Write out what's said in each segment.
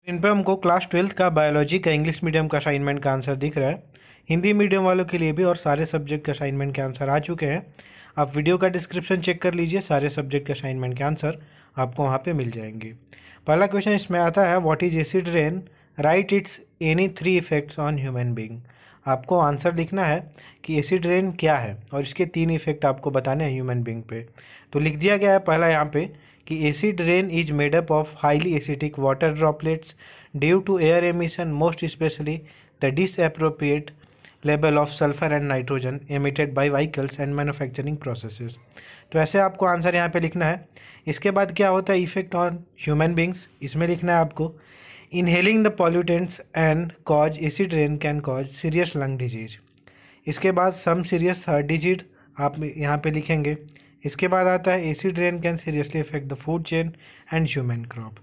इन पर हमको class 12th का बायोलॉजी का इंग्लिश मीडियम का असाइनमेंट का आंसर दिख रहा है। हिंदी मीडियम वालों के लिए भी और सारे सब्जेक्ट के असाइनमेंट के आंसर आ चुके हैं। आप वीडियो का डिस्क्रिप्शन चेक कर लीजिए, सारे सब्जेक्ट के असाइनमेंट के आंसर आपको वहाँ पे मिल जाएंगे। पहला क्वेश्चन इसमें आता है, what is acid rain, right it's any 3 effects on human being. आपको आंसर लिखना है कि एसिड रेन क्या है और इसके 3 इफेक्ट आपको बताने हैं ह्यूमन बीइंग पे। तो लिख दिया गया है पहला यहाँ पे कि acid rain is made up of highly acidic water droplets due to air emission, most specially the disappropriate level of sulphur and nitrogen emitted by vehicles and manufacturing processes. तो ऐसे आपको आंसर यहाँ पे लिखना है। इसके बाद क्या होता है इफेक्ट ऑन ह्यूमन बींग्स, इसमें लिखना है आपको, inhaling the pollutants and cause acid rain can cause serious lung disease. इसके बाद सम सीरियस हार्ट डिजीज आप यहाँ पे लिखेंगे। इसके बाद आता है acid rain can seriously effect the food chain and human crop.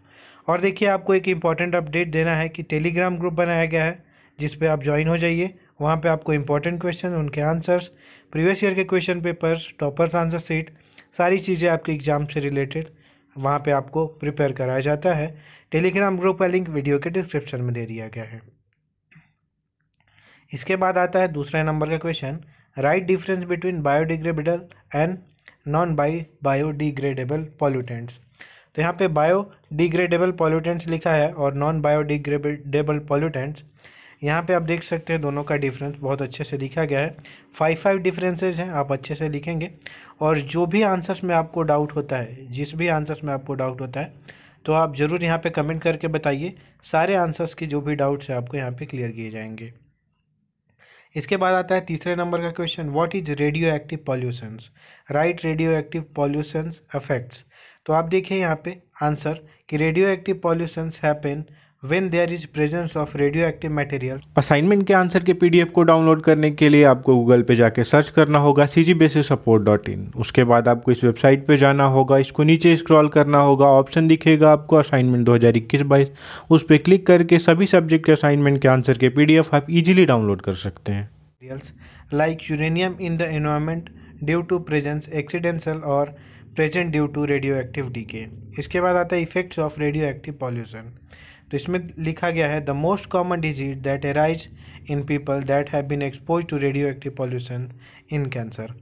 और देखिए आपको एक इंपॉर्टेंट अपडेट देना है कि टेलीग्राम ग्रुप बनाया गया है जिस पे आप ज्वाइन हो जाइए। वहाँ पे आपको इंपॉर्टेंट क्वेश्चन, उनके आंसर्स, प्रीवियस ईयर के question papers, toppers answer sheet, सारी चीज़ें आपके एग्जाम से रिलेटेड वहाँ पे आपको प्रिपेयर कराया जाता है। टेलीग्राम ग्रुप का लिंक वीडियो के डिस्क्रिप्शन में दे दिया गया है। इसके बाद आता है दूसरा नंबर का question, right difference between biodegradable and non biodegradable pollutants. तो यहाँ पे बायोडिग्रेडेबल पॉल्यूटेंट्स लिखा है और नॉन बायोडिग्रेडेबल पॉल्यूटेंट्स, यहाँ पे आप देख सकते हैं दोनों का डिफरेंस बहुत अच्छे से लिखा गया है। 5 डिफरेंसेस हैं, आप अच्छे से लिखेंगे। और जो भी आंसर्स में आपको डाउट होता है, जिस भी आंसर्स में आपको डाउट होता है तो आप ज़रूर यहाँ पे कमेंट करके बताइए। सारे आंसर्स के जो भी डाउट्स हैं आपको यहाँ पे क्लियर किए जाएंगे। इसके बाद आता है तीसरे नंबर का question, what is radio active pollutions, right radio active pollutions effects. तो आप देखिए यहाँ पे आंसर कि radio active pollutions happen when there is presence of radio active material. Assignment के आंसर के पीडीएफ को डाउनलोड करने के लिए आपको गूगल पे जाके सर्च करना होगा cgbasicsupport.in। उसके बाद आपको इस वेबसाइट पे जाना होगा, इसको नीचे स्क्रॉल करना होगा, ऑप्शन दिखेगा आपको असाइनमेंट 2021-22, उस पर क्लिक करके सभी सब्जेक्ट के असाइनमेंट के आंसर के पीडीएफ आप इजीली डाउनलोड कर सकते हैं। Like uranium in the environment due to presence accidental और present due to radio active decay. इसके बाद आता है effects of radio active pollution. तो इसमें लिखा गया है, the most common disease that arise in people that have been expose to radio active pollution in cancer.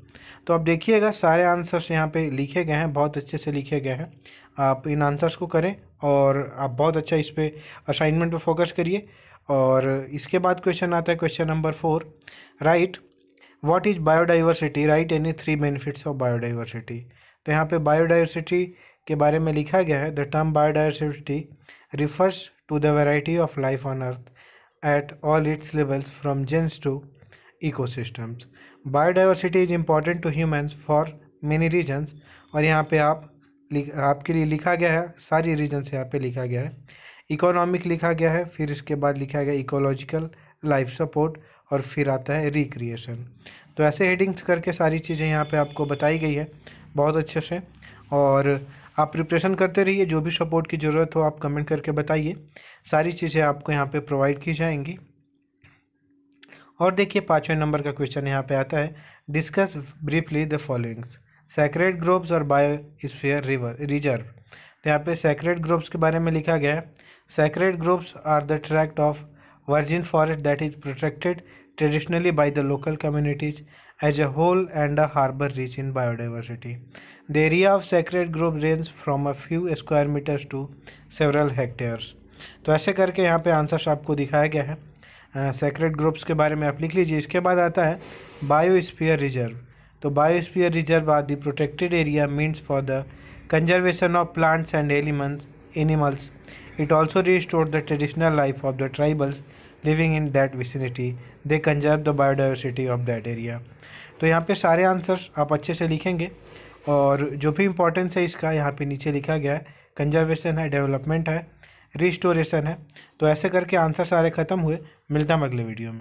तो आप देखिएगा सारे आंसर्स यहाँ पे लिखे गए हैं, बहुत अच्छे से लिखे गए हैं। आप इन आंसर्स को करें और आप बहुत अच्छा इस पर असाइनमेंट पे फोकस करिए। और इसके बाद क्वेश्चन आता है question number 4, right what is biodiversity, right any 3 benefits of biodiversity. तो यहाँ पे बायोडाइवर्सिटी के बारे में लिखा गया है, the term biodiversity refers to the variety of life on earth at all its levels from genes to ecosystems. Biodiversity is important to humans for many reasons। और यहाँ पे आपके लिए लिखा गया है, सारी रीजन्स यहाँ पे लिखा गया है। इकोनॉमिक लिखा गया है, फिर इसके बाद लिखा गया इकोलॉजिकल, लाइफ सपोर्ट, और फिर आता है रिक्रिएशन। तो ऐसे हेडिंग्स करके सारी चीज़ें यहाँ पे आपको बताई गई है बहुत अच्छे से। और आप प्रिपरेशन करते रहिए, जो भी सपोर्ट की ज़रूरत हो आप कमेंट करके बताइए, सारी चीज़ें आपको यहाँ पे प्रोवाइड की जाएंगी। और देखिए 5वें नंबर का क्वेश्चन यहाँ पे आता है, discuss briefly the followings, sacred groves और बायोस्फीयर रिजर्व। तो यहाँ पे सैक्रेड ग्रोव्स के बारे में लिखा गया है, sacred groves are the tract of virgin forest that is protected traditionally by the local communities as a whole and a harbor rich in biodiversity. The area of sacred grove ranges from a few square meters to several hectares. तो ऐसे करके यहाँ पे answers आपको दिखाया गया है। Sacred groves के बारे में आप लिख लीजिए। इसके बाद आता है बायोस्फीयर रिजर्व। तो biosphere reserve are the protected area means for the conservation of plants and animals. It also restored the traditional life of the tribals living in that vicinity. They conserve the biodiversity of that area. तो यहाँ पे सारे answers आप अच्छे से लिखेंगे और जो भी इम्पोर्टेंस है इसका यहाँ पे नीचे लिखा गया है, कंजर्वेशन है, डेवलपमेंट है, रिस्टोरेशन है। तो ऐसे करके आंसर सारे ख़त्म हुए। मिलता हम अगले वीडियो में।